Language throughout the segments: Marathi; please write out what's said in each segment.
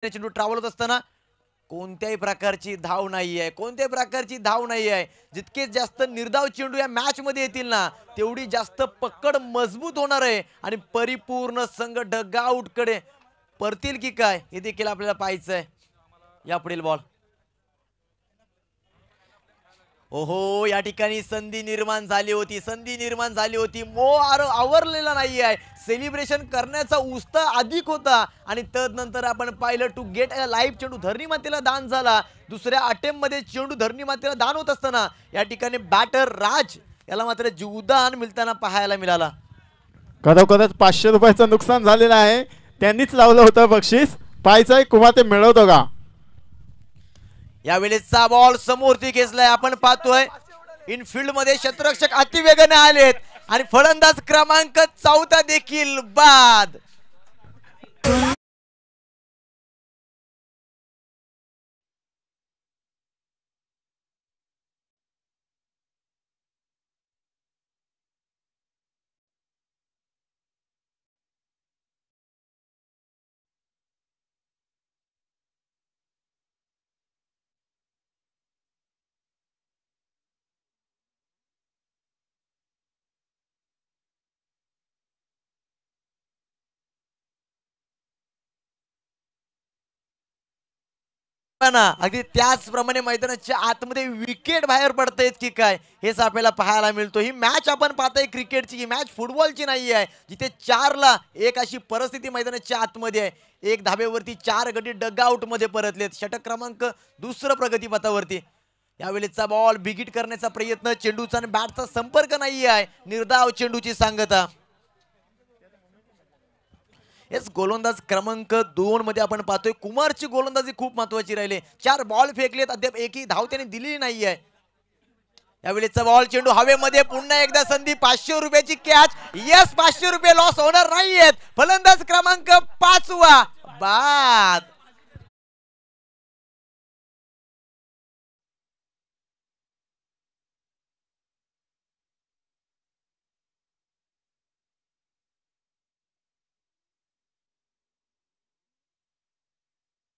चेंडू ट्रॅव्हल होत असताना कोणत्याही प्रकारची धाव नाही आहे, कोणत्याही प्रकारची धाव नाही आहे. जितके जास्त निर्धाव चेंडू या मॅच मध्ये येतील ना, तेवढी जास्त पकड मजबूत होणार आहे आणि परिपूर्ण संघ डगआउटकडे परतील की काय हे देखील आपल्याला पाहायचं आहे. या पुढील बॉल. ओहो, या ठिकाणी संधी निर्माण झाली होती. आवरलेला नाही आहे. सेलिब्रेशन करण्याचा उत्साह अधिक होता आणि तदनंतर आपण पाहिलं टू गेट अ लाईव्ह चेंडू धरणी मातेला दान झाला. दुसऱ्या अटेम्प्ट मध्ये चेंडू धरणी मातेला दान होत असताना या ठिकाणी बॅटर राज याला मात्र जीवदान मिळताना पाहायला मिळाला. खरोखरच 500 रुपयाचं नुकसान झालेलं आहे. त्यांनीच लावलं होतं बक्षीस. पाहायचंय कुमा ते मिळवतो का. यावेळेसचा बॉल समोरती खेचलाय. आपण पाहतोय इनफिल्ड मध्ये क्षेत्ररक्षक अतिवेगाने आलेत आणि फलंदाज क्रमांक 14 देखील बाद. अगदी त्याचप्रमाणे मैदानाच्या आतमध्ये विकेट बाहेर पडतायत की काय हेच आपल्याला पाहायला मिळतो. ही मॅच आपण पाहताय क्रिकेटची, ही मॅच फुटबॉलची नाही आहे, जिथे 4 ला 1 अशी परिस्थिती मैदानाच्या आतमध्ये आहे. 1 धाब्यावरती 4 गडी डगआउट मध्ये परतलेत. षटक क्रमांक 2 प्रगतीपथावरती. यावेळेचा बॉल बिगिट करण्याचा प्रयत्न, चेंडूचा आणि बॅटचा संपर्क नाही आहे. निर्धाव चेंडूची सांगता. हेच गोलंदाज क्रमांक 2 मध्ये आपण पाहतोय कुमारची गोलंदाजी खूप महत्वाची राहिली. 4 बॉल फेकलेत, अद्याप एकही धाव त्याने दिलेली नाहीये. यावेळेचा बॉल चेंडू हवेमध्ये. पुन्हा एकदा संधी. 500 रुपयाची कॅच. यस, 500 रुपये लॉस होणार नाहीयेत. फलंदाज क्रमांक 5 बाद.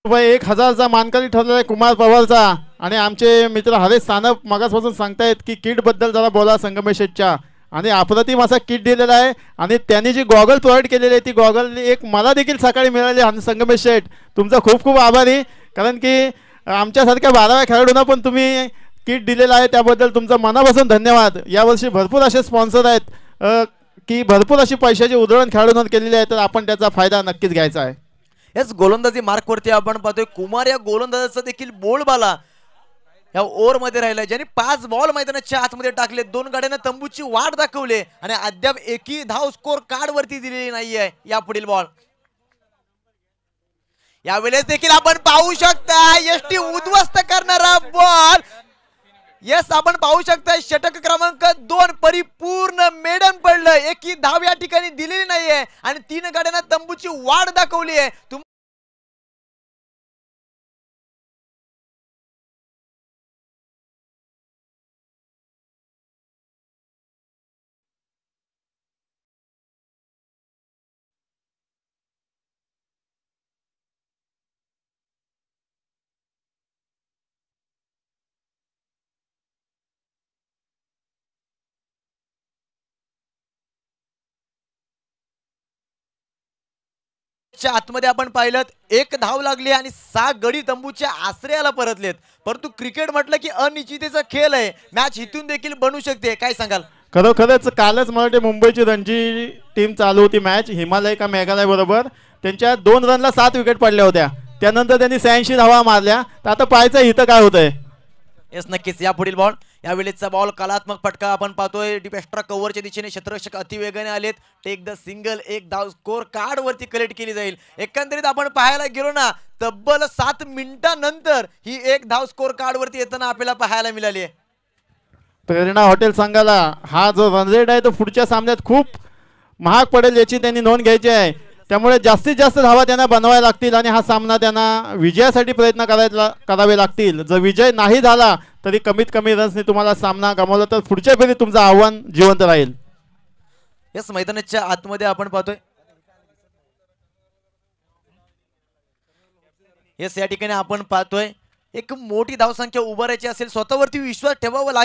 रुपये 1000चा मानकरी ठरलेला आहे कुमार पवारचा. आणि आमचे मित्र हरेश सानप मगासपासून सांगतायत की किट बद्दल जरा बोला संगमेश शेठच्या. आणि अप्रतिम असा किट दिलेला आहे आणि त्यांनी जी गॉगल प्रोव्हाइड केलेली आहे ती गॉगल एक मला देखील सकाळी मिळाली. आणि संगमेश शेठ तुमचा खूप खूप आभारी, कारण की आमच्यासारख्या 12व्या खेळाडूंना पण तुम्ही किट दिलेलं आहे, त्याबद्दल तुमचं मनापासून धन्यवाद. यावर्षी भरपूर असे स्पॉन्सर आहेत की भरपूर अशी पैशाची उधळण खेळाडूंवर केलेली आहे, तर आपण त्याचा फायदा नक्कीच घ्यायचा आहे. हेच गोलंदाजी मार्कवरती आपण पाहतोय कुमार या गोलंदाजाचा देखील बोलबाला या ओव्हर मध्ये राहिला, ज्यांनी 5 बॉल मैदानाच्या आतमध्ये टाकले. 2 गाड्यांना तंबूची वाट दाखवले आणि अद्याप एकही धाव स्कोर कार्ड वरती दिलेली नाहीये. या पुढील बॉल. यावेळेस देखील आपण पाहू शकता एसटी उद्ध्वस्त करणारा बॉल. यस, आपण पाहू शकता षटक क्रमांक 2 परिपूर्ण मेडन पडलं. एकही धाव या ठिकाणी दिलेली नाहीये आणि 3 गाड्यांना तंबूची वाट दाखवली आहे. आतमध्ये आपण पाहिलं 1 धाव लागली आणि 6 गडी तंबूच्या आश्रयाला परतलेत. परंतु क्रिकेट म्हटलं की अनिश्चिततेचा खेळ आहे. मॅच इथून देखील बनू शकते. काय सांगाल. खरोखरच कालच मला वाटते मुंबईची रणजी टीम चालू होती मॅच हिमालय का मेघालय बरोबर. त्यांच्या 2 रनला 7 विकेट पडल्या होत्या. त्यानंतर त्यांनी 86 धावा मारल्या. तर आता पाहायचं इथं काय होतंय. येस, नक्कीच. या पुढील बॉल. यावेळेचा बॉल कलात्मक फटका आपण पाहतोय. डीप एक्स्ट्रा कव्हरच्या दिशेने क्षेत्ररक्षक अतिवेगाने आलेत. Take the single. 1 धाव स्कोर कार्ड वरती कलेक्ट केली जाईल. एकंदरीत आपण पाहायला गेलो ना, तब्बल 7 मिनिटांनंतर ही 1 धाव स्कोर कार्ड वरती येताना आपल्याला पाहायला मिळाली आहे. प्रेरणा हॉटेल संघाला हा जो रन रेट आहे तो पुढच्या सामन्यात खूप महाग पडेल याची त्यांनी नोंद घ्यायची आहे. त्यामुळे जास्तीत जास्त धावा त्यांना बनवायला लागतील आणि हा सामना त्यांना विजयासाठी प्रयत्न करावे लागतील. जर विजय नाही झाला तरी कमीत कमी रन्सने तुम्हाला सामना गमावला तर पुढच्या फेरीत तुमचं आव्हान जिवंत राहील. यस, मैदानाच्या आतमध्ये आपण पाहतोय येस या ठिकाणी आपण पाहतोय एक मोठी धावसंख्या उभारायची असेल स्वतःवरती विश्वास ठेवावा लागेल.